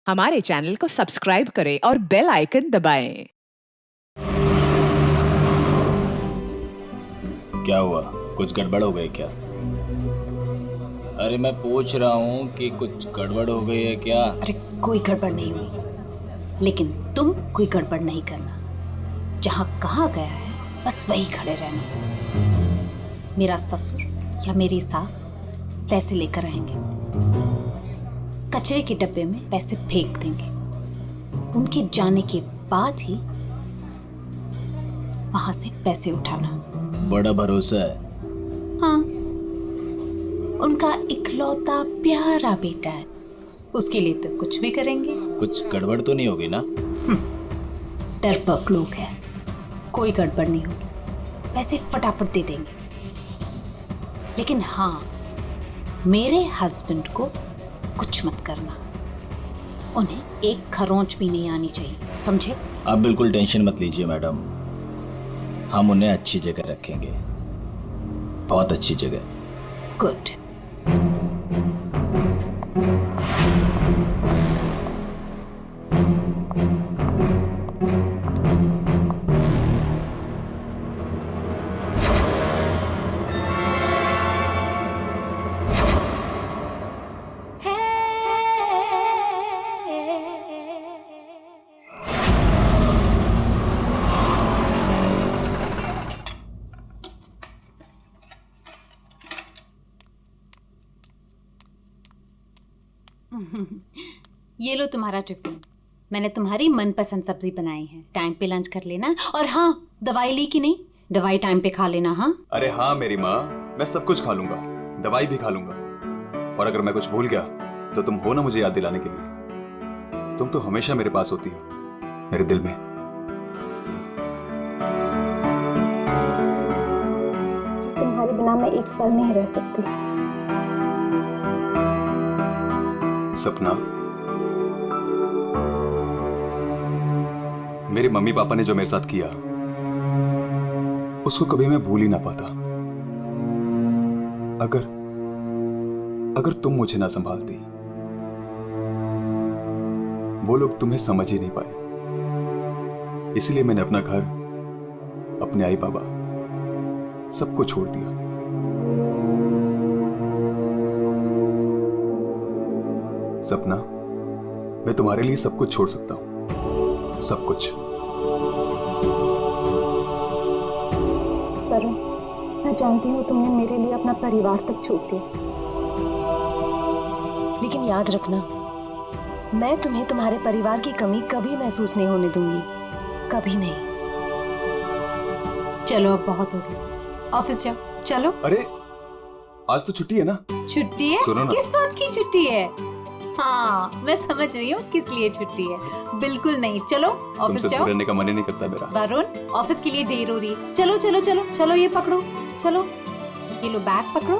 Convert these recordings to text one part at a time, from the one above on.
हमारे चैनल को सब्सक्राइब करें और बेल आइकन दबाएं। क्या हुआ? कुछ गड़बड़ हो गई क्या? अरे मैं पूछ रहा हूँ कि कुछ गड़बड़ हो गई है क्या? अरे कोई गड़बड़ नहीं हुई, लेकिन तुम कोई गड़बड़ नहीं करना। जहाँ कहा गया है बस वही खड़े रहना। मेरा ससुर या मेरी सास पैसे लेकर आएंगे, कचरे के डब्बे में पैसे फेंक देंगे। उनके जाने के बाद ही वहां से पैसे उठाना। बड़ा भरोसा है। हाँ, उनका इकलौता प्यारा बेटा है, उसके लिए तो कुछ भी करेंगे। कुछ गड़बड़ तो नहीं होगी ना? डरपोक लोग हैं, कोई गड़बड़ नहीं होगी, पैसे फटाफट दे देंगे। लेकिन हाँ, मेरे हस्बैंड को कुछ मत करना, उन्हें एक खरोंच भी नहीं आनी चाहिए, समझे? आप बिल्कुल टेंशन मत लीजिए मैडम, हम उन्हें अच्छी जगह रखेंगे, बहुत अच्छी जगह। गुड। ये लो तुम्हारा टिफिन, मैंने तुम्हारी मनपसंद सब्जी बनाई है। टाइम पे लंच कर लेना। और हाँ, दवाई ली कि नहीं? दवाई टाइम पे खा लेना। हाँ? अरे हाँ मेरी माँ, मैं सब कुछ खा लूंगा, दवाई भी खा लूंगा। और अगर मैं कुछ भूल गया तो तुम हो ना मुझे याद दिलाने के लिए। तुम तो हमेशा मेरे पास होती हो, मेरे दिल में। तुम्हारे बिना मैं एक पल नहीं रह सकती। सपना, मेरे मम्मी पापा ने जो मेरे साथ किया उसको कभी मैं भूल ही ना पाता। अगर तुम मुझे ना संभालती, वो लोग तुम्हें समझ ही नहीं पाए। इसलिए मैंने अपना घर, अपने आई बाबा, सबको छोड़ दिया। सपना, मैं तुम्हारे लिए सब कुछ छोड़ सकता हूं, सब कुछ। वरुण, मैं जानती हूँ तुमने मेरे लिए अपना परिवार तक छोड़ दिया, लेकिन याद रखना, मैं तुम्हें तुम्हारे परिवार की कमी कभी महसूस नहीं होने दूंगी, कभी नहीं। चलो अब बहुत हो गया, ऑफिस जाओ। चलो। अरे आज तो छुट्टी है ना? छुट्टी है? सुनो ना। किस बात की छुट्टी है? हाँ, मैं समझ रही हूँ किस लिए छुट्टी है। बिल्कुल नहीं, चलो ऑफिस तुमसे जाओ। रहने का मन ही नहीं करता मेरा। वरुण, ऑफिस के लिए देर हो रही है। चलो चलो चलो चलो, ये पकड़ो, चलो ये लो, बैग पकड़ो।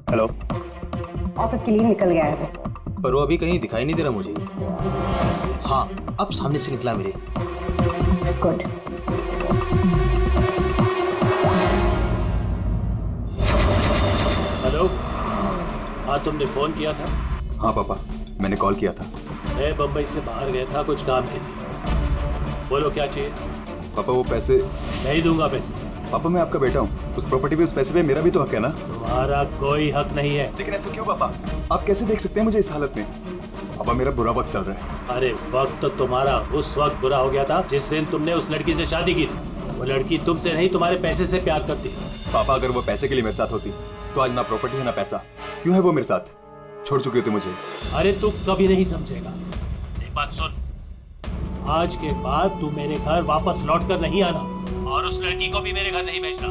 हेलो। ऑफिस के लिए निकल गया है पर वो अभी कहीं दिखाई नहीं दे रहा मुझे। हाँ, अब सामने से निकला मेरे। गुड। हेलो। हाँ, तुमने फोन किया था? हाँ पापा, मैंने कॉल किया था। मैं बम्बई से बाहर गया था कुछ काम के लिए। बोलो क्या चाहिए? पापा वो पैसे। नहीं दूंगा पैसे। पापा मैं आपका बेटा हूँ, उस प्रॉपर्टी पे, उस पैसे पे मेरा भी तो हक है ना? तुम्हारा कोई हक नहीं है। लेकिन ऐसे क्यों पापा? आप कैसे देख सकते हैं मुझे इस हालत में? पापा मेरा बुरा वक्त चल रहा है। अरे वक्त तो तुम्हारा उस वक्त बुरा हो गया था जिस दिन तुमने उस लड़की से शादी की थी। वो लड़की तुमसे नहीं, तुम्हारे पैसे से प्यार करती। पापा अगर वो पैसे के लिए मेरे साथ होती तो आज ना प्रॉपर्टी है ना पैसा। क्यों है वो मेरे साथ? छोड़ चुकी होती मुझे। अरे तू कभी नहीं समझेगा। एक बात सुन, आज के बाद तू मेरे घर वापस लौट कर नहीं आना और उस लड़की को भी मेरे घर नहीं भेजना।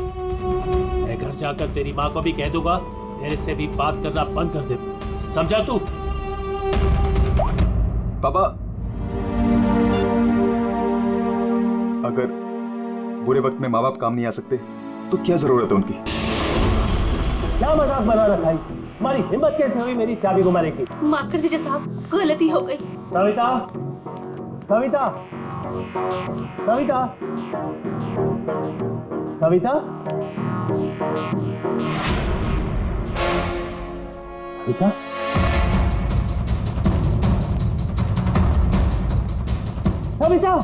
मैं घर जाकर तेरी माँ को भी कह दूंगा तेरे से भी बात करना बंद कर दे, समझा तू? पापा अगर बुरे वक्त में माँ बाप काम नहीं आ सकते तो क्या जरूरत है उनकी? क्या मजाक बना रखा है? तुम्हारी हिम्मत कैसे हुई मेरी चाबी घुमाने की? माफ कर दीजिए साहब, गलती हो गई। सविता, सविता, सविता, सविता, सविता, सविता।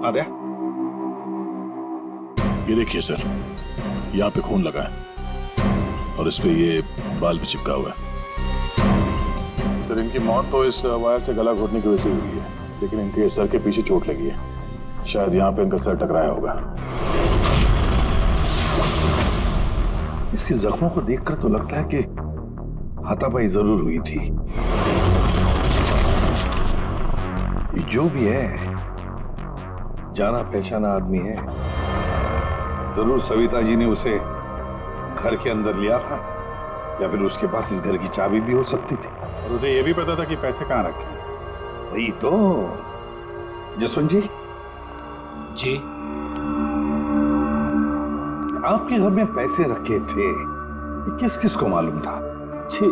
आद्या, ये देखिए सर, यहाँ पे खून लगा है और इस पे ये बाल भी चिपका हुआ है। सर इनकी मौत तो इस वायर से गला घोटने की वजह से हुई है, लेकिन इनके सर के पीछे चोट लगी है। शायद यहाँ पे इनका सर टकराया होगा। इसके जख्मों को देखकर तो लगता है कि हाथापाई जरूर हुई थी। ये जो भी है जाना पहचाना आदमी है। जरूर सविता जी ने उसे घर के अंदर लिया था, या फिर उसके पास इस घर की चाबी भी हो सकती थी। और उसे ये भी पता था कि पैसे कहाँ रखे हैं। वही तो। जसवंत जी, जी आपके घर में पैसे रखे थे, ये किस किस को मालूम था? जी,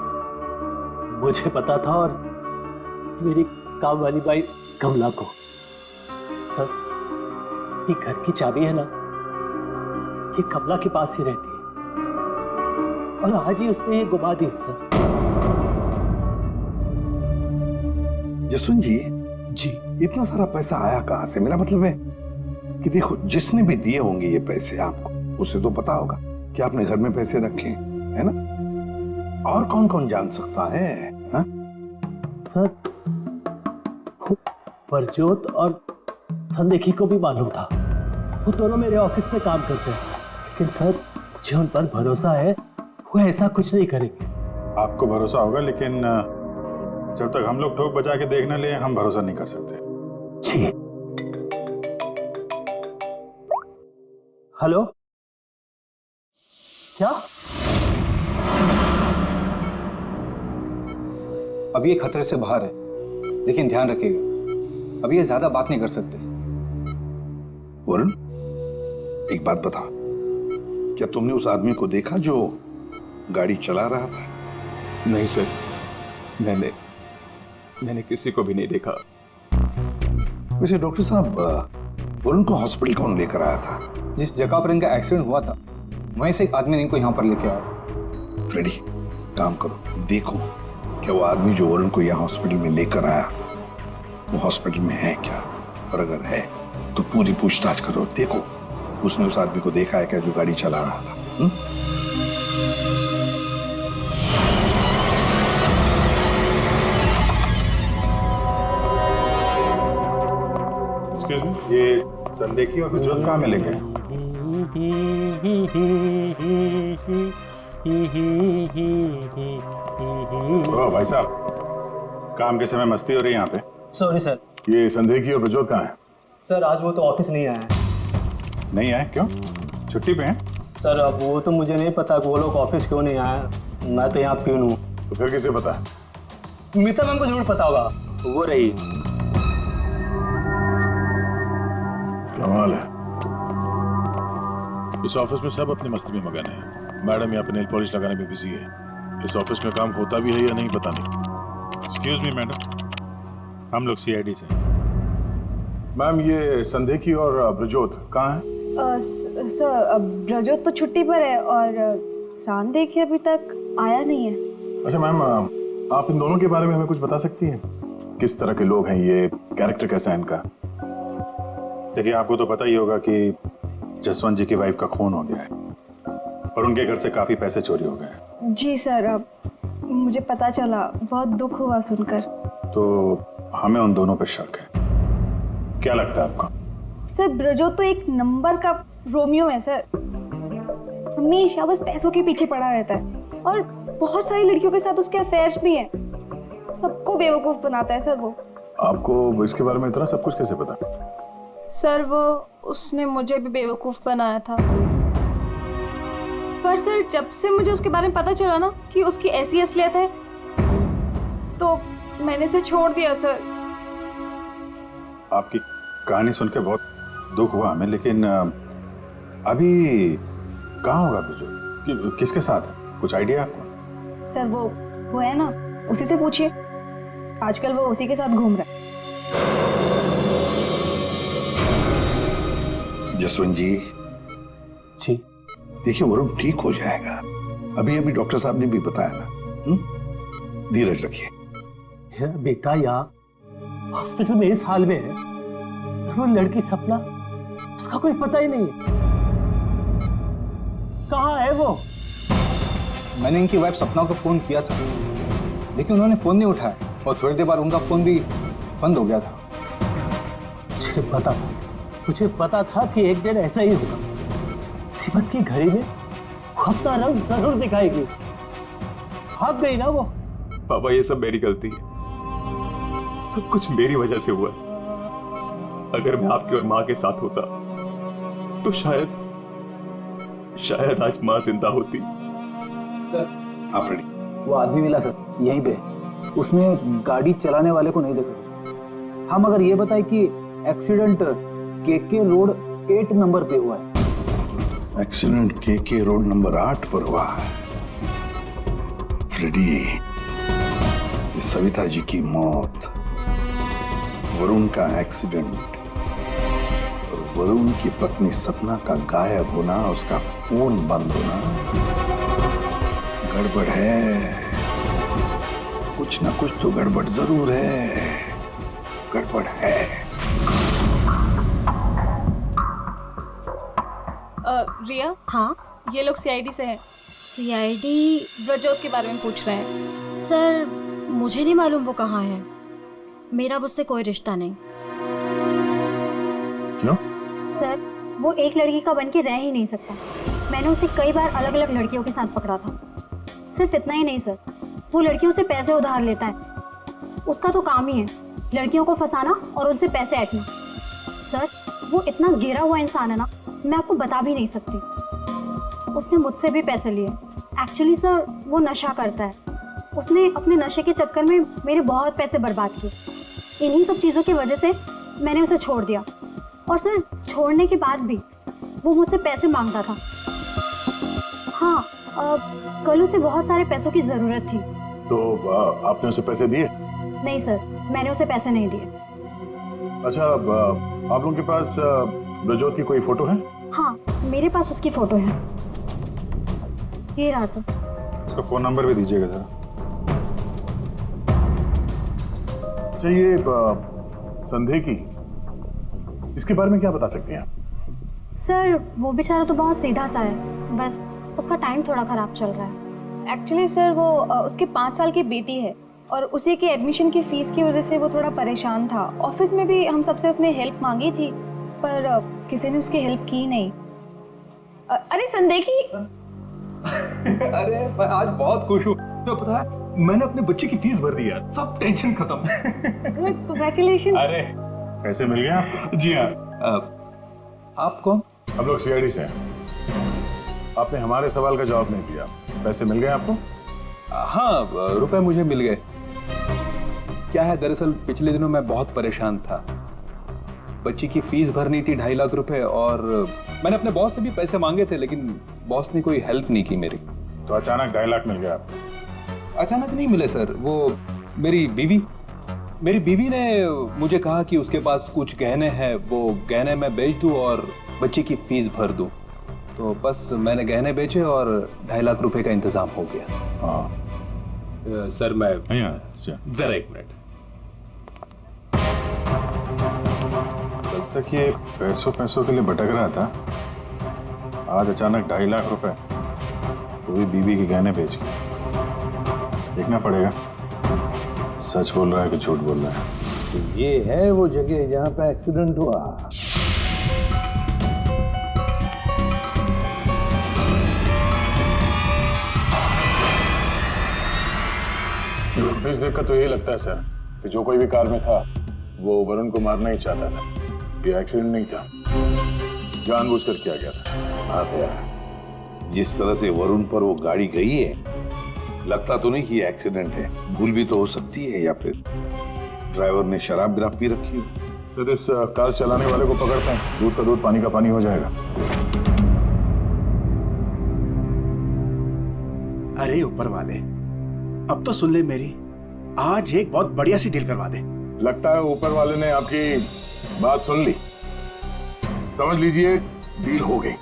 मुझे पता था और मेरी काम वाली बाई कमला को। सर, ये घर की चाबी है ना, ये कमला के पास ही रहती है और आज ही उसने ये गुमा दी है सर। जसवंत जी, जी इतना सारा पैसा आया कहां से? मेरा मतलब है कि देखो, जिसने भी दिए होंगे ये पैसे आपको, उसे तो पता होगा कि आपने घर में पैसे रखे, है ना? और कौन कौन जान सकता है? हा? सर, परजोत और संदेखी को भी मालूम था। वो दोनों मेरे ऑफिस में काम करते हैं, लेकिन सर जो उन पर भरोसा है वो ऐसा कुछ नहीं करेंगे। आपको भरोसा होगा, लेकिन जब तक हम लोग ठोक बजा के देख न ले, हम भरोसा नहीं कर सकते। जी। हेलो, क्या? अभी ये खतरे से बाहर है, लेकिन ध्यान रखिएगा, अभी ये ज्यादा बात नहीं कर सकते। वरुण, एक बात बता, क्या तुमने उस आदमी को देखा जो गाड़ी चला रहा था? नहीं सर, मैंने किसी को भी नहीं देखा। वैसे डॉक्टर साहब, वरुण को हॉस्पिटल कौन लेकर आया था? जिस जगह पर इनका एक्सीडेंट हुआ था, वहीं से एक आदमी ने इनको यहाँ पर लेके आया था। फ्रेडी, काम करो, देखो क्या वो आदमी जो वरुण को यहाँ हॉस्पिटल में लेकर आया वो हॉस्पिटल में है क्या, और अगर है तो पूरी पूछताछ करो। देखो उसने उस आदमी को देखा है क्या जो गाड़ी चला रहा था? एक्सक्यूज मी, ये संदेखी और परजोत कहाँ मिलेंगे? ओ भाई साहब, काम के समय मस्ती हो रही है यहाँ पे। Sorry sir. ये संदेखी और परजोत कहाँ है? सर आज वो तो ऑफिस नहीं आया है। नहीं आए? क्यों? छुट्टी पे हैं? सर अब वो तो मुझे नहीं पता कि वो लोग ऑफिस क्यों नहीं आए। मैं तो यहाँ प्यून हूँ। तो फिर किसे पता है? मीता मैम को जरूर पता होगा, वो रही। कमाल है, इस ऑफिस में सब अपनी मस्ती में मगन है। मैडम यहाँ पे नेल पॉलिश लगाने में बिजी है। इस ऑफिस में काम होता भी है या नहीं पता नहीं। एक्सक्यूज मी मैडम, हम लोग सीआईडी से। मैम ये संदेखी और ब्रजोत कहाँ हैं? सर ब्रजोत तो छुट्टी पर है और संदेखी अभी तक आया नहीं है। अच्छा मैम, आप इन दोनों के बारे में हमें कुछ बता सकती हैं? किस तरह के लोग हैं ये, कैरेक्टर कैसा है इनका? देखिए आपको तो पता ही होगा कि जसवंत जी की वाइफ का खून हो गया है और उनके घर से काफी पैसे चोरी हो गए। जी सर, अब मुझे पता चला, बहुत दुख हुआ सुनकर। तो हमें उन दोनों पर शक है। क्या लगता है आपको? सर ब्रजोत तो एक नंबर का रोमियो है सर, हमेशा बस पैसों के पीछे पड़ा रहता है और बहुत सारी लड़कियों के साथ उसके अफेयर्स भी हैं। सबको बेवकूफ बनाता है सर वो। आपको इसके बारे में इतना सब कुछ कैसे पता? सर वो उसने मुझे भी बेवकूफ़ बनाया था। पर सर जब से मुझे उसके बारे में पता चला ना कि उसकी ऐसी असलियत है तो मैंने इसे छोड़ दिया सर। आपकी कहानी सुन के बहुत दुख हुआ हमें, लेकिन अभी कहाँ होगा बिजू? किसके साथ है? कुछ आइडिया आपको? सर वो है ना, उसी से पूछिए। आजकल वो उसी के साथ घूम रहा है। जसवंत जी देखिए, वरुण ठीक हो जाएगा। अभी अभी डॉक्टर साहब ने भी बताया ना। धीरज रखिए। बेटा यहाँ हॉस्पिटल में इस हाल में है, वो लड़की सपना, उसका कोई पता ही नहीं है। कहाँ है वो? मैंने इनकी वाइफ सपना को फोन किया था, लेकिन उन्होंने फोन नहीं उठाया और थोड़ी देर बाद उनका फोन भी बंद हो गया था। मुझे पता था कि एक दिन ऐसा ही होगा। मुसीबत की घड़ी में वो अपना रंग जरूर दिखाएगी। भाग गई ना वो। पापा ये सब मेरी गलती है, सब कुछ मेरी वजह से हुआ। अगर मैं आपकी और माँ के साथ होता तो शायद आज माँ जिंदा होती। आप रेडी? वो आदमी मिला सर, यहीं पे। उसने गाड़ी चलाने वाले को नहीं देखा। हम अगर ये बताए कि एक्सीडेंट केके रोड 8 नंबर पे हुआ है। एक्सीडेंट केके रोड नंबर 8 पर हुआ है। फ्रेडी, ये सविता जी की मौत, वरुण का एक्सीडेंट और वरुण की पत्नी सपना का गायब होना, उसका फोन बंद होना, गड़बड़ है। कुछ ना कुछ तो गड़बड़ जरूर है। गड़बड़ है। रिया, हाँ ये लोग सीआईडी से हैं। सीआईडी? ब्रजोत के बारे में पूछ रहे हैं। सर मुझे नहीं मालूम वो कहाँ है। मेरा उससे कोई रिश्ता नहीं। क्यों? सर वो एक लड़की का बन के रह ही नहीं सकता। मैंने उसे कई बार अलग अलग लड़कियों के साथ पकड़ा था। सिर्फ इतना ही नहीं सर, वो लड़कियों से पैसे उधार लेता है। उसका तो काम ही है लड़कियों को फंसाना और उनसे पैसे ऐंठना। सर वो इतना गिरा हुआ इंसान है ना, मैं आपको बता भी नहीं सकती। उसने मुझसे भी पैसे लिए। एक्चुअली सर वो नशा करता है। उसने अपने नशे के चक्कर में मेरे बहुत पैसे बर्बाद किए। इन्हीं सब चीज़ों की वजह से मैंने उसे छोड़ दिया। और सर छोड़ने के बाद भी वो मुझसे पैसे मांगता था। हाँ, कल उसे बहुत सारे पैसों की ज़रूरत थी। तो आपने उसे पैसे दिए? नहीं सर, मैंने उसे पैसे नहीं दिए। अच्छा, आप लोगों के पास ब्रजोत की कोई फोटो है? हाँ, मेरे पास उसकी फोटो है। ये रहा सर। उसका फोन नंबर भी दीजिएगा जरा। अच्छा, ये संदेह की, इसके बारे में क्या बता सकते हैं आप? सर वो बेचारा तो बहुत सीधा सा है, बस उसका टाइम थोड़ा खराब चल रहा है। एक्चुअली सर वो उसके 5 साल की बेटी है और उसी के एडमिशन की फीस की वजह से वो थोड़ा परेशान था। ऑफिस में भी हम सबसे उसने हेल्प मांगी थी, पर किसी ने उसकी हेल्प की नहीं। अरे संदेखी। अरे मैं आज बहुत खुश हूँ। तो पता है, मैंने अपने बच्चे की फीस भर दी है। सब टेंशन खत्म। कांग्रेचुलेशंस। अरे पैसे मिल गए आपको? जी हाँ। आप कौन? हम लोग सीआईडी से हैं। आपने हमारे सवाल का जवाब नहीं दिया। पैसे मिल गए आपको? हाँ, रुपए मुझे मिल गए। क्या है, दरअसल पिछले दिनों मैं बहुत परेशान था। बच्ची की फीस भरनी थी 2.5 लाख रुपए, और मैंने अपने बॉस से भी पैसे मांगे थे, लेकिन बॉस ने कोई हेल्प नहीं की मेरी। तो अचानक 2.5 लाख मिल गया आपको? अचानक नहीं मिले सर। वो मेरी बीवी ने मुझे कहा कि उसके पास कुछ गहने हैं, वो गहने मैं बेच दूं और बच्ची की फीस भर दूं। तो बस मैंने गहने बेचे और 2.5 लाख रुपए का इंतजाम हो गया। हाँ सर मैं जरा 1 मिनट। तब तक ये पैसों के लिए भटक रहा था, आज अचानक 2.5 लाख रुपए, वो भी बीवी के गहने बेच के। देखना पड़ेगा सच बोल रहा है कि झूठ बोल रहा है। तो ये है वो जगह जहां पे एक्सीडेंट हुआ। फुटेज देखकर तो यही लगता है सर कि जो कोई भी कार में था वो वरुण को मारना ही चाहता था। ये एक्सीडेंट नहीं था, जानबूझकर किया गया था। हाँ भैया, जिस तरह से वरुण पर वो गाड़ी गई है, लगता तो नहीं कि ये एक्सीडेंट है। भूल भी तो हो सकती है, या फिर ड्राइवर ने शराब बिराब पी रखी हो। सर, इस कार चलाने वाले को पकड़ते हैं, दूध का दूध पानी का पानी हो जाएगा। अरे ऊपर वाले, अब तो सुन ले मेरी, आज एक बहुत बढ़िया सी डील करवा दे। लगता है ऊपर वाले ने आपकी बात सुन ली। समझ लीजिए डील हो गई।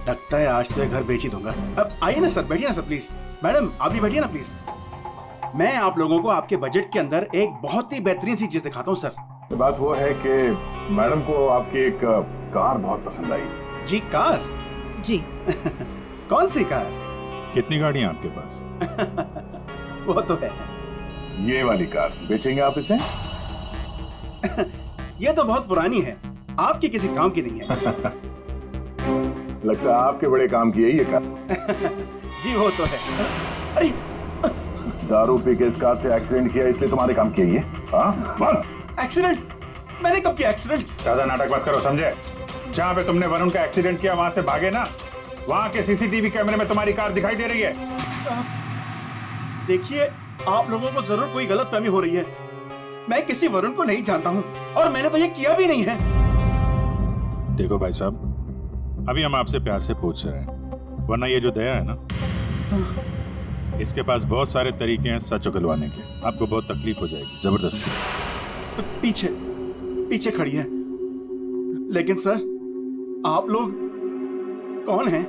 लगता है आज तो ये घर बेच ही दूंगा। अब आइए ना सर, बैठिए ना सर प्लीज। मैडम आप भी बैठिए ना प्लीज। मैं आप लोगों को आपके बजट के अंदर एक बहुत ही बेहतरीन सी चीज दिखाता हूँ सर। बात वो है कि मैडम को आपकी एक कार बहुत पसंद आई। जी कार? जी। कौन सी कार? कितनी गाड़ियां आपके पास? वो तो है। ये वाली कार बेचेंगे आप इसे? ये तो बहुत पुरानी है, आपकी किसी काम की नहीं है। लगता है आपके बड़े काम की है ये कार। जी वो तो है। अरे दारू पी के इस कार से एक्सीडेंट किया इसलिए तुम्हारे काम की है ये? हाँ? एक्सीडेंट? मैंने कब किया एक्सीडेंट? ज्यादा नाटक मत करो, समझे? जहाँ पे तुमने वरुण का एक्सीडेंट किया वहां से भागे ना, वहां के सीसीटीवी कैमरे में तुम्हारी कार दिखाई दे रही है। देखिए, आप लोगों को जरूर कोई गलतफहमी हो रही है। मैं किसी वरुण को नहीं जानता हूँ और मैंने तो ये किया भी नहीं है। देखो भाई साहब, अभी हम आपसे प्यार से पूछ रहे हैं, वरना ये जो दया है ना, इसके पास बहुत सारे तरीके हैं सच उगलवाने के। आपको बहुत तकलीफ हो जाएगी, जबरदस्ती। पीछे पीछे खड़ी है। लेकिन सर, आप लोग कौन हैं?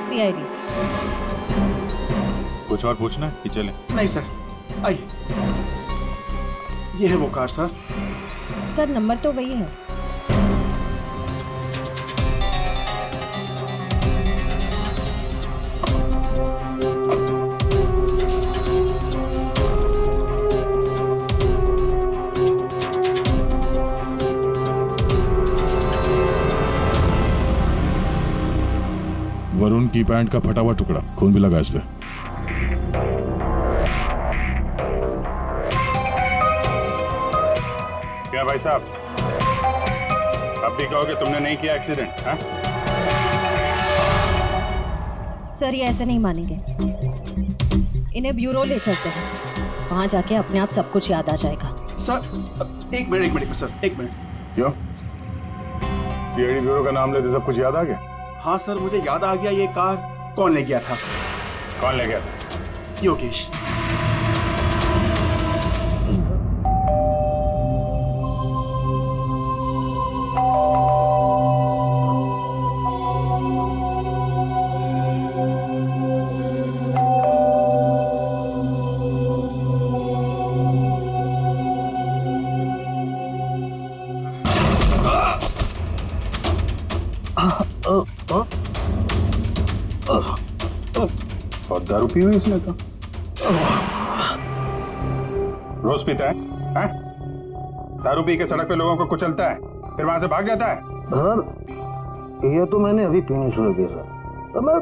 CID। कुछ और पूछना है कि चले? नहीं सर, आइए। ये है वो कार सर। सर नंबर तो वही है। वरुण की पैंट का फटा हुआ टुकड़ा, खून भी लगा इस पे। क्या भाई साहब, अब भी कहोगे तुमने नहीं किया एक्सीडेंट? सर ये ऐसे नहीं मानेंगे, इन्हें ब्यूरो ले चलते हैं, वहां जाके अपने आप सब कुछ याद आ जाएगा। सर एक मिनट सर, एक मिनट। क्यों? CID ब्यूरो का नाम लेते सब कुछ याद आ गया? हाँ सर, मुझे याद आ गया। ये कार कौन ले गया था? कौन ले गया था? योगेश। और दारू पी हुई इसने तो। रोज पीता है? दारू पी के सड़क पे लोगों को कुचलता है, फिर वहां से भाग जाता है। सर ये तो मैंने अभी पीनी शुरू की सर, तो मैं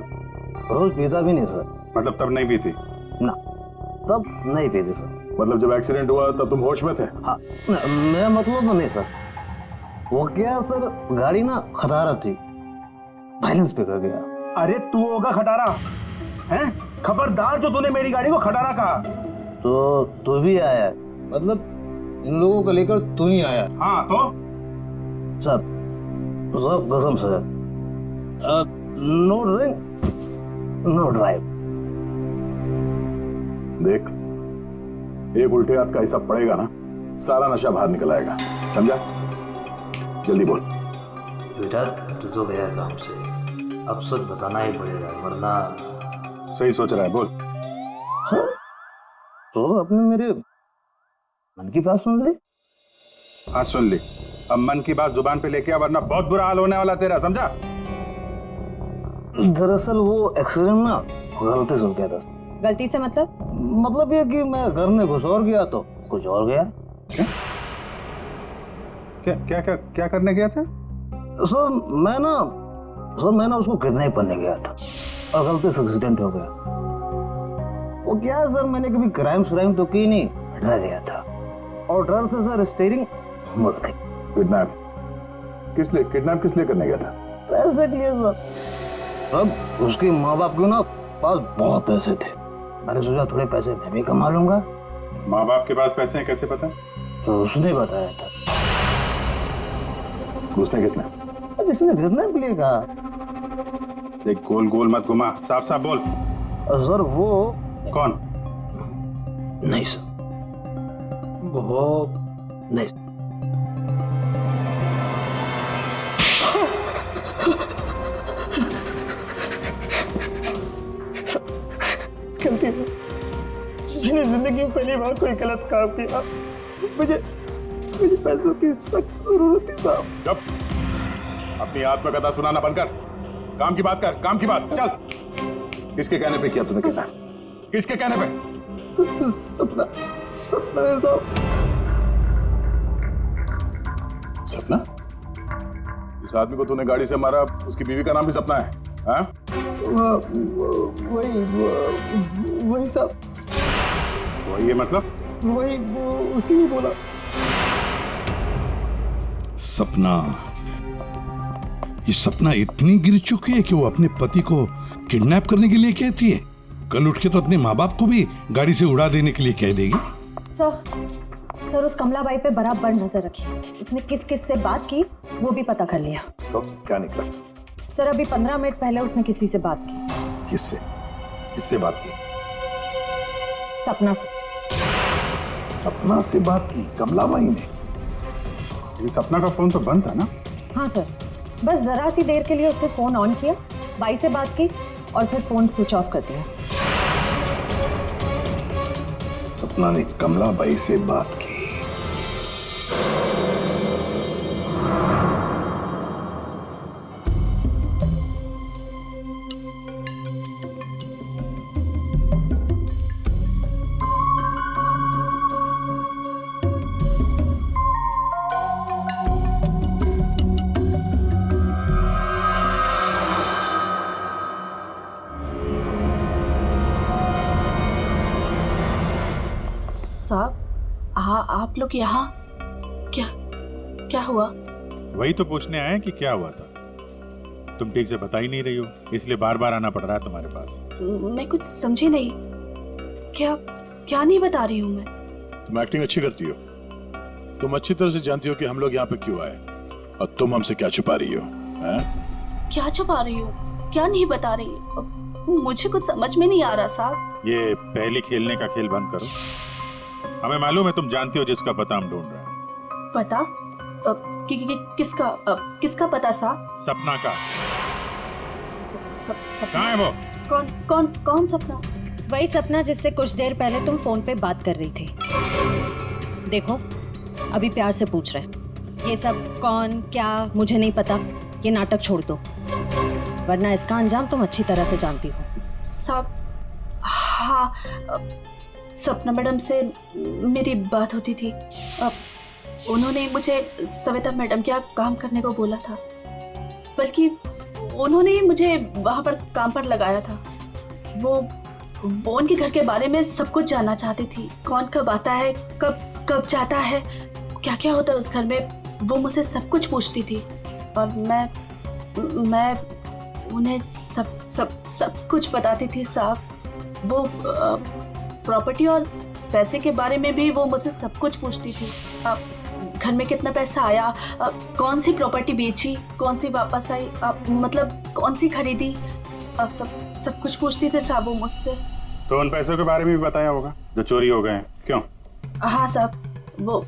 रोज पीता भी नहीं सर। मतलब तब नहीं पीती? ना, तब नहीं पीती सर। मतलब जब एक्सीडेंट हुआ तब तुम होश में थे? हाँ, मैं मतलब नहीं सर। वो क्या सर, गाड़ी ना खटारा थी, बैलेंस पे कर गया। अरे तू होगा खटारा हैं? खबरदार जो तूने मेरी गाड़ी को खटारा कहा। तो तू भी आया, मतलब इन लोगों को लेकर तू ही आया? हाँ तो सर, सब कसम sir, no drink no drive. देख, एक उल्टे हाथ का हिसाब पड़ेगा ना, सारा नशा बाहर निकल आएगा, समझा? जल्दी बोल। बेटा तू तो गया काम से, अब सच बताना ही पड़ेगा, वरना। सही सोच रहा है, बोल। हाँ? तो आपने मेरे मन की बात सुन ली? हाँ सुन ली। अब मन की बात जुबान पे लेके आ, वरना बहुत बुरा हाल होने वाला तेरा, समझा? दरअसल वो एक्सीडेंट ना गलती से हो गया था। गलती से मतलब ये कि मैं घर में घुस और गया तो कुछ और गया। क्या करने गया था? सर मैं ना उसको किडनैप करने गया था और गलती से एक्सीडेंट हो गया। वो क्या है सर, मैंने कभी क्राइम तो की नहीं, डर गया था। और ड्राइवर से सर स्टीयरिंग मुड़ गई। किडनैप किस लिए करने गया था? पैसे के लिए सर। अब उसके माँ बाप के ना पास बहुत पैसे थे, मैंने सोचा थोड़े पैसे मैं भी कमा लूंगा। माँ बाप के पास पैसे हैं कैसे पता? तो उसने बताया था। उसने किसने? जिसने किडनैप के लिए कहा। देख गोल गोल मत घुमा, साफ साफ बोल। सर वो कौन? नहीं सर, वो नहीं। गलती है, मैंने जिंदगी में पहली बार कोई गलत काम किया। मुझे पैसों की सख्त जरूरत थी साहब। जब अपनी आत्मकथा सुनाना बंद कर, काम की बात कर, काम की बात। चल, किसके कहने पे किया तूने किडनैप? किसके कहने पे? सपना है साहब। सपना? इस आदमी को तूने गाड़ी से मारा, उसकी बीवी का नाम भी सपना है? हाँ? वही साहब। वही है मतलब? वही उसी ने बोला। सपना, ये सपना इतनी गिर चुकी है कि वो अपने पति को किडनैप करने के लिए कहती है। कल उठ के तो अपने माँ बाप को भी गाड़ी से उड़ा देने के लिए कह देगी। सर उस कमलाबाई पे बराबर नजर रखी, उसने किस किस से बात की वो भी पता कर लिया। तो क्या निकला? सर अभी 15 मिनट पहले उसने किसी से बात की। किससे बात की? सपना से। सपना से बात की कमलाबाई ने? सपना का फोन तो बंद था ना? हाँ सर, बस जरा सी देर के लिए उसने फोन ऑन किया, बाई से बात की और फिर फोन स्विच ऑफ कर दिया। सपना ने कमलाबाई से बात की। साहब, आप लोग यहाँ क्या हुआ? वही तो पूछने आए कि क्या हुआ था। तुम ठीक से बता ही नहीं रही हो, इसलिए बार बार आना पड़ रहा है तुम्हारे पास। मैं कुछ समझी नहीं। क्या नहीं बता रही हूँ मैं। तुम एक्टिंग अच्छी करती हो। तुम अच्छी तरह से जानती हो कि हम लोग यहाँ पे क्यों आए, और तुम हमसे क्या छुपा रही हो? क्या छुपा रही हो? क्या नहीं बता रही? मुझे कुछ समझ में नहीं आ रहा साहब। ये पहले खेलने का खेल बंद करो। हमें मालूम है तुम जानती हो जिसका पता हम ढूंढ रहे हैं। पता? किसका पता साहब? सपना का। सपना? कहाँ है वो? कौन सपना? वही सपना जिससे कुछ देर पहले तुम फोन पे बात कर रही थी। देखो अभी प्यार से पूछ रहे हैं, ये सब कौन क्या मुझे नहीं पता, ये नाटक छोड़ दो, वरना इसका अंजाम तुम अच्छी तरह से जानती हो। साहब, हाँ, सपना मैडम से मेरी बात होती थी। उन्होंने मुझे सविता मैडम के यहाँ काम करने को बोला था, बल्कि उन्होंने ही मुझे वहाँ पर काम पर लगाया था। वो उनके घर के बारे में सब कुछ जानना चाहती थी, कौन कब आता है, कब जाता है, क्या क्या होता है उस घर में, वो मुझसे सब कुछ पूछती थी। और मैं उन्हें सब कुछ बताती थी साहब। वो प्रॉपर्टी और पैसे के बारे में भी वो मुझसे सब कुछ पूछती थी। घर में कितना पैसा आया, कौन सी प्रॉपर्टी बेची, कौन सी वापस आई, मतलब कौन सी खरीदी, सब कुछ पूछती थी साहब वो मुझसे। तो उन पैसों के बारे में भी बताया होगा जो चोरी हो गए हैं, क्यों? हाँ साहब, वो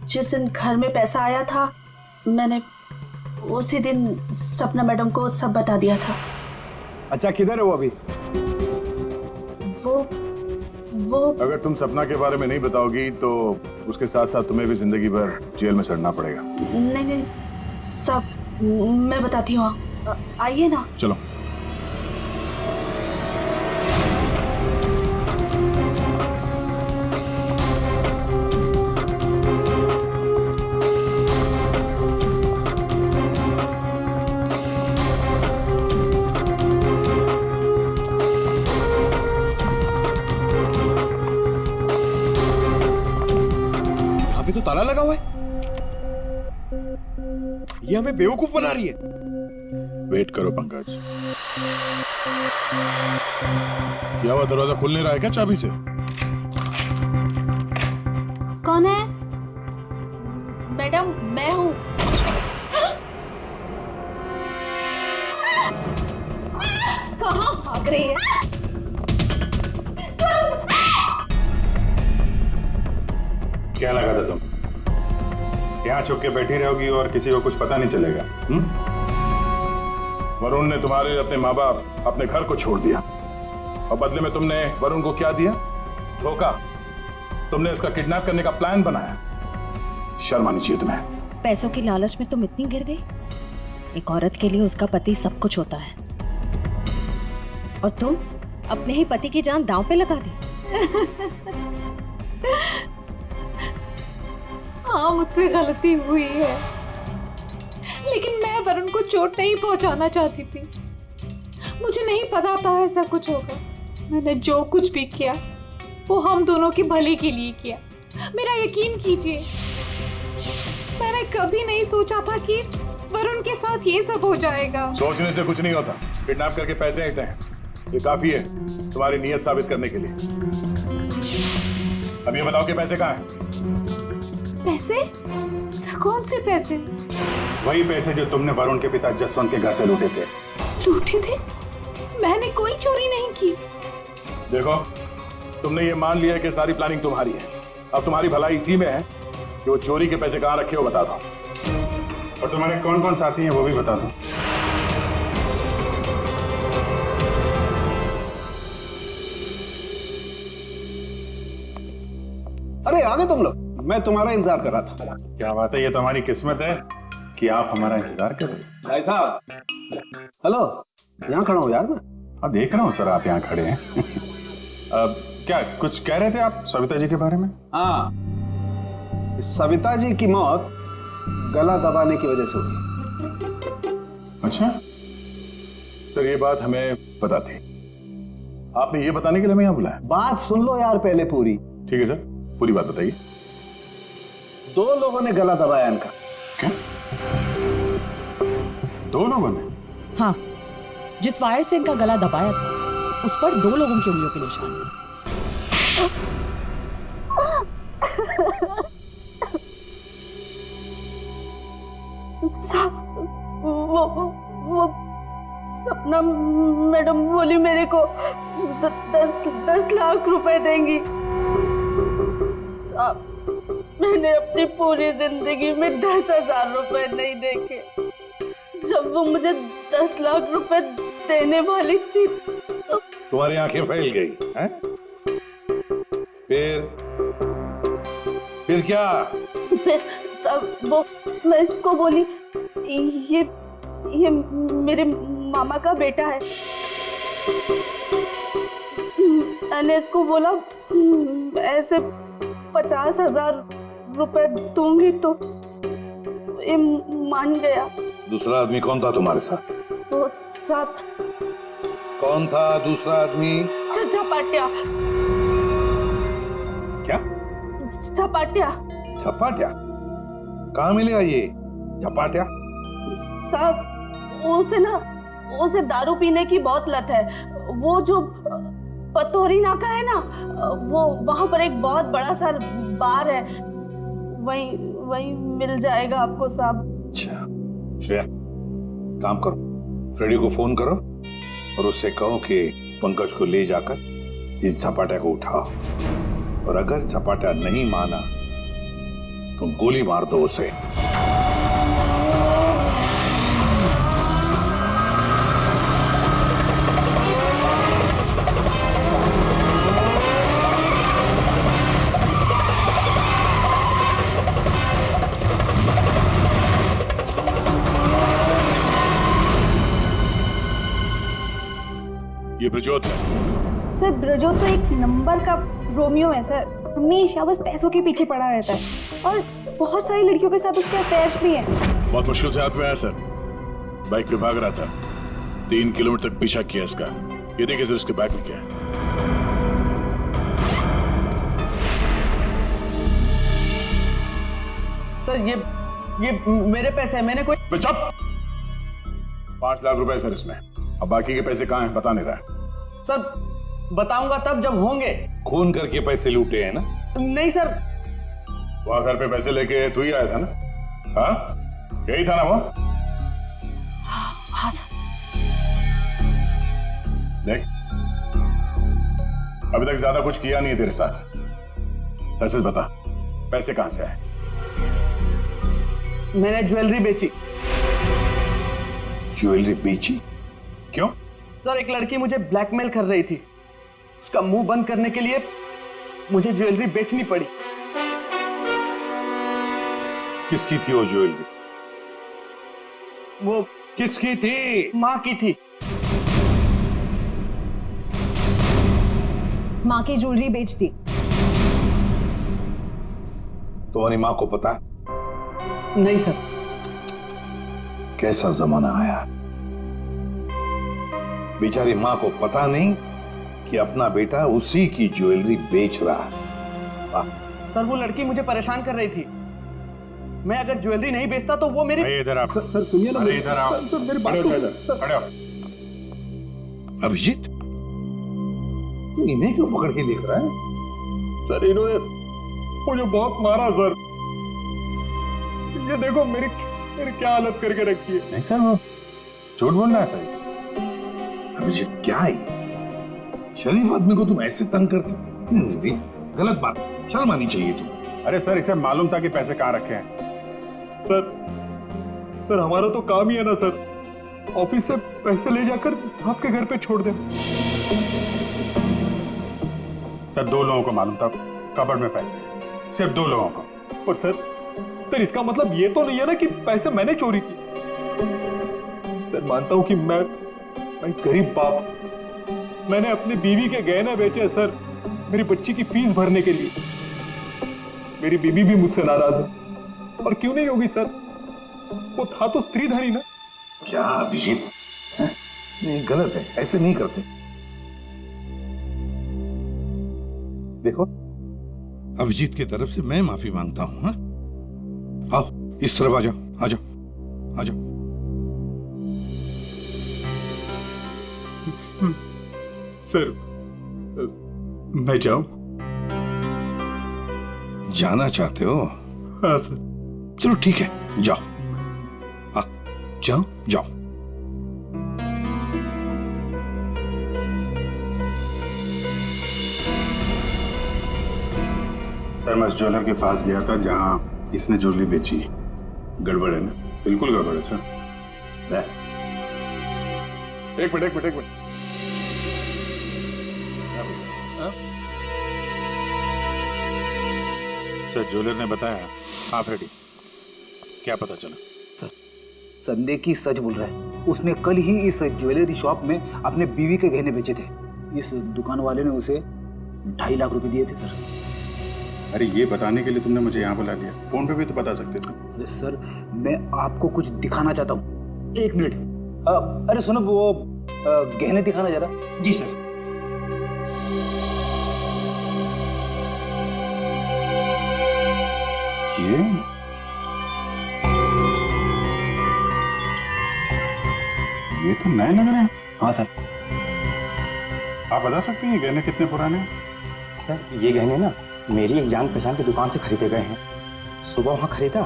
जिस दिन घर में पैसा आया था मैंने उसी दिन सपना मैडम को सब बता दिया था। अच्छा, किधर है वो अभी? वो अगर तुम सपना के बारे में नहीं बताओगी तो उसके साथ साथ तुम्हें भी जिंदगी भर जेल में सड़ना पड़ेगा। नहीं सब मैं बताती हूँ, आइए ना। चलो। यहाँ पे तो ताला लगा हुआ है। ये हमें बेवकूफ बना रही है। वेट करो पंकज। क्या हुआ, दरवाजा खुल नहीं रहा है क्या चाबी से? कौन है? मैडम मैं हूँ। कहाँ भाग रही है? क्या लगा था तुम यहाँ छुप के बैठी रहोगी और किसी को कुछ पता नहीं चलेगा? वरुण ने तुम्हारे अपने माँ बाप अपने घर को छोड़ दिया और बदले में तुमने वरुण को क्या दिया? धोखा। तुमने उसका किडनैप करने का प्लान बनाया। शर्म आनी चाहिए तुम्हें। पैसों की लालच में तुम इतनी गिर गई? एक औरत के लिए उसका पति सब कुछ होता है और तुम अपने ही पति की जान दांव पे लगा दी। हाँ, मुझसे गलती हुई है, लेकिन मैं वरुण को चोट नहीं पहुंचाना चाहती थी। मुझे नहीं पता था ऐसा कुछ होगा। मैंने जो कुछ भी किया वो हम दोनों की भले के लिए किया। मेरा यकीन कीजिए, मैंने कभी नहीं सोचा था कि वरुण के साथ ये सब हो जाएगा। सोचने से कुछ नहीं होता। किडनैप करके पैसे लेते हैं, ये काफी है तुम्हारी नीयत साबित करने के लिए। अब ये बताओ कि पैसे कहाँ हैं? पैसे? कौन से पैसे? वही पैसे जो तुमने वरुण के पिता जसवंत के घर से लूटे थे। लूटे थे? मैंने कोई चोरी नहीं की। देखो, तुमने ये मान लिया है कि सारी प्लानिंग तुम्हारी है। अब तुम्हारी भलाई इसी में है कि वो चोरी के पैसे कहाँ रखे हो बता दो, और तुम्हारे कौन कौन साथी हैं वो भी बता दो। अरे आ गए तुम लोग, मैं तुम्हारा इंतजार कर रहा था। क्या बात है, ये तो हमारी किस्मत है कि आप हमारा इंतजार कर रहे हैं। भाई साहब, हेलो, यहाँ खड़ा हूँ यार मैं। हाँ देख रहा हूँ सर, आप यहाँ खड़े हैं। क्या कुछ कह रहे थे आप सविता जी के बारे में? हाँ, सविता जी की मौत गला दबाने की वजह से हुई। अच्छा सर, ये बात हमें पता थी। आपने ये बताने के लिए हमें यहाँ बुलाया? बात सुन लो यार पहले पूरी। ठीक है सर, पूरी बात बताइए। 2 लोगों ने गला दबाया इनका। क्या? 2 लोगों ने? हाँ, जिस वायर से इनका गला दबाया था उस पर 2 लोगों की उंगलियों के निशान हैं। वो सपना मैडम बोली मेरे को 10 लाख रुपए देंगी। साहब, मैंने अपनी पूरी जिंदगी में 10,000 रुपए नहीं देखे। जब वो मुझे 10 लाख रुपए देने वाली थी तो तुम्हारी आंखें फैल गई हैं? फिर क्या? फिर सब वो मैं इसको बोली ये मेरे मामा का बेटा है। मैंने इसको बोला ऐसे 50,000 रुपए दूंगी तो ये मान गया। दूसरा आदमी कौन था तुम्हारे साथ? वो सब कौन था दूसरा आदमी? झपाटिया। क्या? झपाटिया। झपाटिया? कहाँ मिलेगा ये झपाटिया? साहब, उसे दारू पीने की बहुत लत है। वो जो पतोरी नाका है ना, वो वहां पर एक बहुत बड़ा सा बार है, वही मिल जाएगा आपको साहब। अच्छा श्रेया, काम करो, फ्रेडी को फोन करो और उससे कहो कि पंकज को ले जाकर इस झपाटा को उठाओ, और अगर झपाटा नहीं माना तो गोली मार दो उसे। ये ब्रजोत है। सर, ब्रजोत तो एक नंबर का रोमियो है सर। हमेशा बस पैसों के पीछे पड़ा रहता है और बहुत सारी लड़कियों के साथ उसके अफेयर्स भी हैं। बहुत मुश्किल से हाथ में आया सर। बाइक पे भाग रहा था, 3 किलोमीटर तक पीछा किया इसका। ये देखिए सर, इसके बैग में क्या है। सर ये मेरे पैसे हैं, मैंने कोई चुप। 5 लाख रुपए सर इसमें। अब बाकी के पैसे कहाँ हैं बता नहीं रहा है। सर बताऊंगा तब जब होंगे। खून करके पैसे लूटे हैं ना? नहीं सर। वहां घर पे पैसे लेके तू ही आया था ना? हाँ यही था ना वो? हाँ सर। देख अभी तक ज्यादा कुछ किया नहीं है तेरे साथ। सच सच बता पैसे कहां से आए? मैंने ज्वेलरी बेची। ज्वेलरी बेची? क्यों? सर एक लड़की मुझे ब्लैकमेल कर रही थी, उसका मुंह बंद करने के लिए मुझे ज्वेलरी बेचनी पड़ी। किसकी थी वो ज्वेलरी? वो किसकी थी? माँ की थी। माँ की ज्वेलरी बेच दी। तुम्हारी माँ को पता? नहीं सर। कैसा जमाना आया, बेचारी माँ को पता नहीं कि अपना बेटा उसी की ज्वेलरी बेच रहा है। सर वो लड़की मुझे परेशान कर रही थी, मैं अगर ज्वेलरी नहीं बेचता तो वो मेरी। इधर आप। सर सुनिए ना। अरे इधर आओ। सर मेरी बात खड़े हो। अभिजीत तू इन्हें क्यों पकड़ के देख रहा है? सर इन्होंने मुझे बहुत मारा सर। ये देखो मेरी क्या हालत करके रखी है। नहीं सर वो झूठ बोल रहा है सर। अभिजीत क्या है शरीफ आदमी को तुम ऐसे तंग करते? नहीं गलत बात, शर्म आनी चाहिए तुम। अरे सर इसे मालूम था कि पैसे कहाँ रखे हैं। सर हमारा तो काम ही है ना सर, ऑफिस से पैसे ले जाकर आपके घर पे छोड़ दें। सर 2 लोगों को मालूम था कबर्ड में पैसे, सिर्फ 2 लोगों को। और सर इसका मतलब ये तो नहीं है ना कि पैसे मैंने चोरी की। सर मानता हूं कि मैं गरीब बाप, मैंने अपनी बीवी के गहने बेचे सर मेरी बच्ची की फीस भरने के लिए। मेरी बीवी भी मुझसे नाराज है, और क्यों नहीं होगी सर, वो था तो स्त्रीधनी ना। क्या अभिजीत नहीं गलत है, ऐसे नहीं करते। देखो अभिजीत की तरफ से मैं माफी मांगता हूं। हाँ? आओ इस तरफ आ जाओ, आ जाओ, आ जाओ। सर मैं जाऊं? जाना चाहते हो? हाँ सर। चलो ठीक है जाओ। जाओ जाओ। सर मैं उस ज्वेलर के पास गया था जहां इसने ज्वेलरी बेची। गड़बड़ है ना? बिल्कुल गड़बड़ है सर। एक मिनट। सर ज्वेलर ने बताया आप रेडी। क्या पता चला? सर संदेह की सच बोल रहा है, उसने कल ही इस ज्वेलरी शॉप में अपने बीवी के गहने बेचे थे। इस दुकान वाले ने उसे 2.5 लाख रुपए दिए थे सर। अरे ये बताने के लिए तुमने मुझे यहाँ बुला लिया, फोन पे भी तो बता सकते थे। अरे सर मैं आपको कुछ दिखाना चाहता हूँ, 1 मिनट। अरे सुनो वो गहने दिखाना जरा। जी सर। ये तो नए लग रहे हैं। हाँ सर। आप बता सकते हैं गहने कितने पुराने हैं? सर ये गहने ना मेरी एक जान पहचान की दुकान से खरीदे गए हैं। सुबह वहाँ खरीदा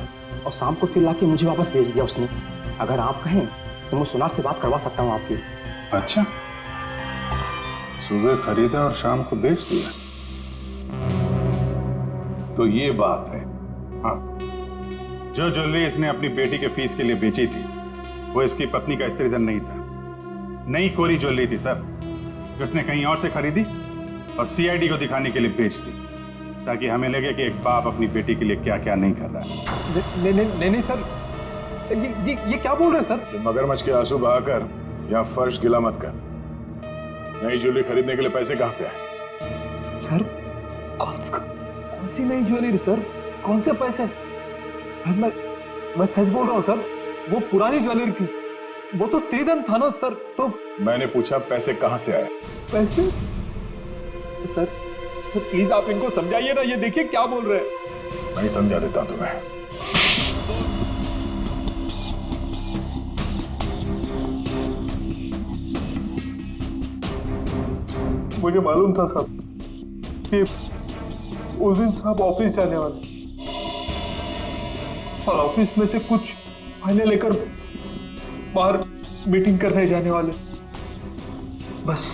और शाम को फिर लाके मुझे वापस भेज दिया उसने। अगर आप कहें तो मैं सुनार से बात करवा सकता हूँ आपकी। अच्छा, सुबह खरीदा और शाम को बेच दिया, तो ये बात है। हाँ, जो ज्वेलरी इसने अपनी बेटी के फीस के लिए बेची थी वो इसकी पत्नी का स्त्रीधन नहीं था, नई कोरी ज्वेलरी थी सर, जो उसने कहीं और से खरीदी और सीआईडी को दिखाने के लिए बेच दी, ताकि हमें लगे कि एक बाप अपनी बेटी के लिए क्या क्या नहीं कर रहा है। नहीं सर, ये क्या बोल रहे हैं सर? मगरमच्छ के आंसू बहाकर यहाँ फर्श गिला मत कर। नई ज्वेलरी खरीदने के लिए पैसे कहाँ से आए? सर कौन सी नई ज्वेलरी सर, कौन से पैसे? मैं सच बोल रहा हूँ सर, वो पुरानी ज्वेलरी थी, वो तो स्त्रीधन था ना सर। तो मैंने पूछा पैसे कहाँ से आए? पैसे? सर प्लीज आप इनको समझाइए ना, ये देखिए क्या बोल रहे हैं। मैं समझा देता तुम्हें। मुझे मालूम था साहब कि उस दिन साहब ऑफिस जाने वाले और ऑफिस में से कुछ फाइलें लेकर बाहर मीटिंग करने जाने वाले। बस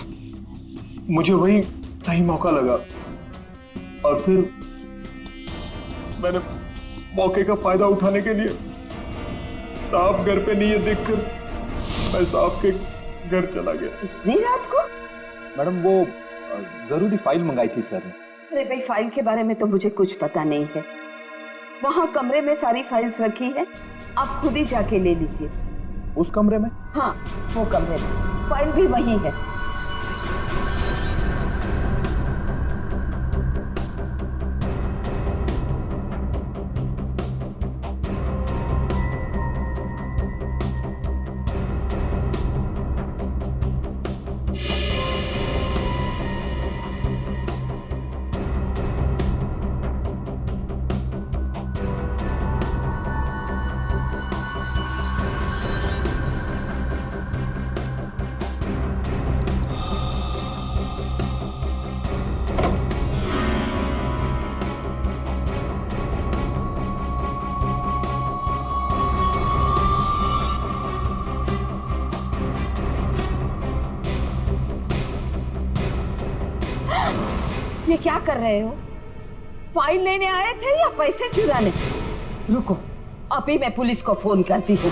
मुझे वही सही मौका लगा और फिर मैंने मौके का फायदा उठाने के लिए साहब घर पे नहीं है देखकर मैं साहब के घर चला गया। नहीं रात को? मैडम वो जरूरी फाइल मंगाई थी सर ने। अरे भाई फाइल के बारे में तो मुझे कुछ पता नहीं है। वहाँ कमरे में सारी फाइल्स रखी है, आप खुद ही जाके ले लीजिए। उस कमरे में? हाँ वो कमरे में, फाइल भी वही है। ये क्या कर रहे हो? फाइल लेने आए थे या पैसे चुराने? रुको, अभी मैं पुलिस को फोन करती हूँ।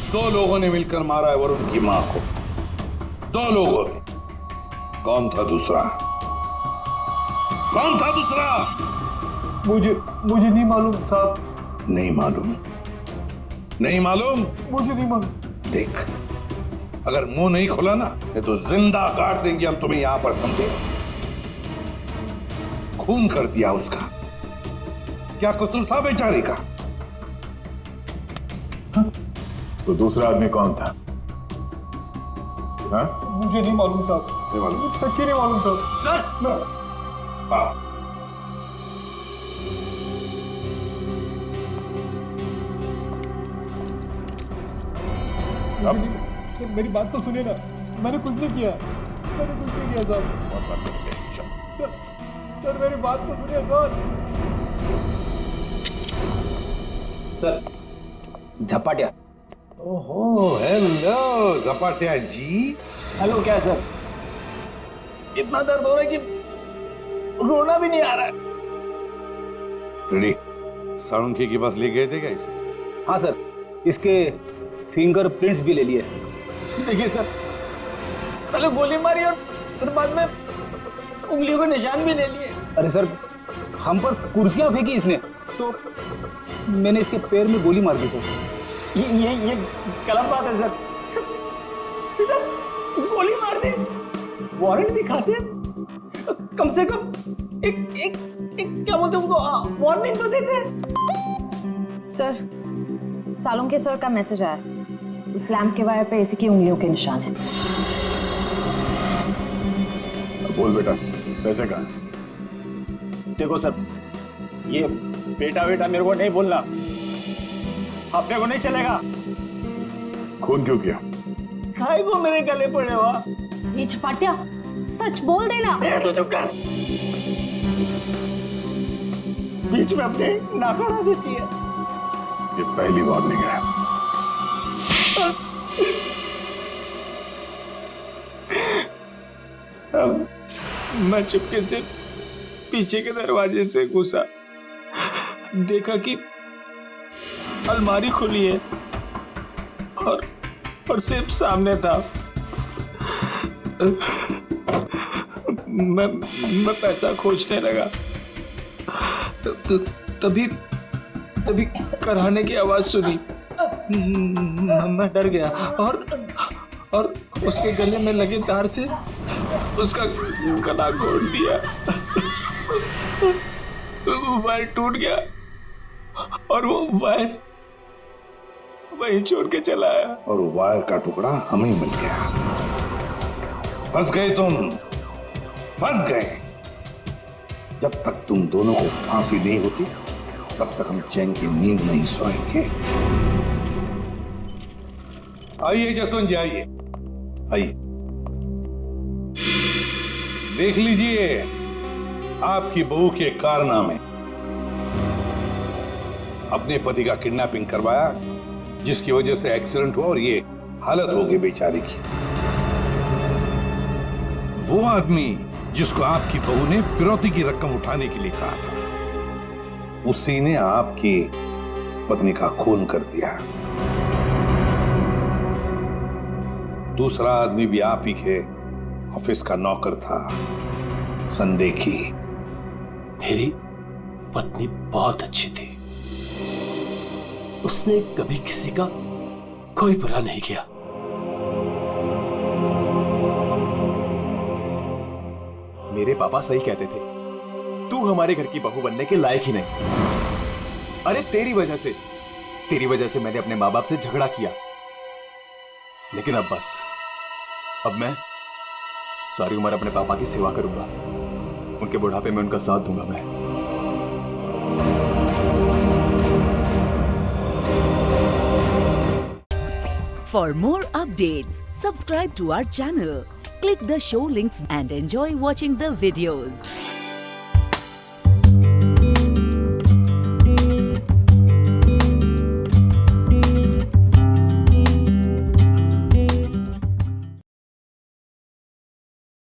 दो लोगों ने मिलकर मारा है वरुण की मां को। दो लोगों ने। कौन था दूसरा? कौन था दूसरा? मुझे नहीं मालूम साहब। नहीं मालूम? नहीं मालूम? मुझे नहीं मालूम। देख, अगर मुंह नहीं खोला ना तो जिंदा काट देंगे हम तुम्हें यहां पर, समझे? खून कर दिया उसका। क्या कसूर था बेचारे का? तो दूसरा आदमी कौन था? हाँ? मुझे नहीं मालूम साहब। नहीं मालूम? सच्ची नहीं मालूम साहब। सर मेरी बात तो सुनिए ना, मैंने कुछ नहीं किया। मैंने कुछ नहीं किया साहब। सर मेरी बात तो सुनिए सर। झपाटिया। ओहो, हेलो झपाटिया जी। हेलो। क्या सर? इतना दर्द हो रहा है कि रोना भी नहीं आ रहा है। रेडी? साळुंखे के पास ले गए थे क्या इसे? हाँ सर, इसके फिंगर प्रिंट्स भी ले लिए। देखिए सर, पहले गोली मारी और फिर बाद में उंगलियों के निशान भी ले लिए। अरे सर, हम पर कुर्सियां फेंकी इसने तो मैंने इसके पैर में गोली मार दी सर। ये गलत बात है सर। सीधा गोली मार दी। वारंट दिखाते कम से कम एक क्या बोलते उनको वार्निंग तो देते। सर, सालुंखे सर का मैसेज आया। उस लैंप के वायर पे इसी की उंगलियों के निशान हैं। बोल बेटा, पैसे कहाँ? देखो सर, ये बेटा मेरे को नहीं बोलना, अपने को नहीं चलेगा। खून क्यों किया? खाए को मेरे गले पड़े हुआ। ये झपाटिया, सच बोल देना। तो चुप कर। बीच में अपने नाकारा देती है। ये पहली वार्निंग है। सब मैं चुपके से पीछे के दरवाजे से घुसा, देखा कि अलमारी खुली है और सिर्फ सामने था। मैं पैसा खोजने लगा तो तभी कराने की आवाज सुनी। मैं डर गया और उसके गले में लगे तार से उसका गला घोट दिया, वायर टूट गया और वो वायर वहीं छोड़ के चला आया। और वायर का टुकड़ा हमें मिल गया। फंस गए तुम, फंस गए। जब तक तुम दोनों को फांसी नहीं होती तब तक हम चैन की नींद नहीं सोएंगे। आइए जसवंत जी, आइए आइए, देख लीजिए आपकी बहू के कारनामे। अपने पति का किडनैपिंग करवाया, जिसकी वजह से एक्सीडेंट हुआ और ये हालत हो गई बेचारी की। वो आदमी जिसको आपकी बहू ने फिरौती की रकम उठाने के लिए कहा था, उसी ने आपकी पत्नी का खून कर दिया। दूसरा आदमी भी आप ही के ऑफिस का नौकर था, संदेखी। मेरी पत्नी बहुत अच्छी थी, उसने कभी किसी का कोई बुरा नहीं किया। मेरे पापा सही कहते थे, तू हमारे घर की बहू बनने के लायक ही नहीं। अरे तेरी वजह से मैंने अपने माँ बाप से झगड़ा किया, लेकिन अब बस, अब मैं सारी उम्र अपने पापा की सेवा करूंगा, उनके बुढ़ापे में उनका साथ दूंगा मैं। For more updates, subscribe to our channel, click the show links and enjoy watching the videos.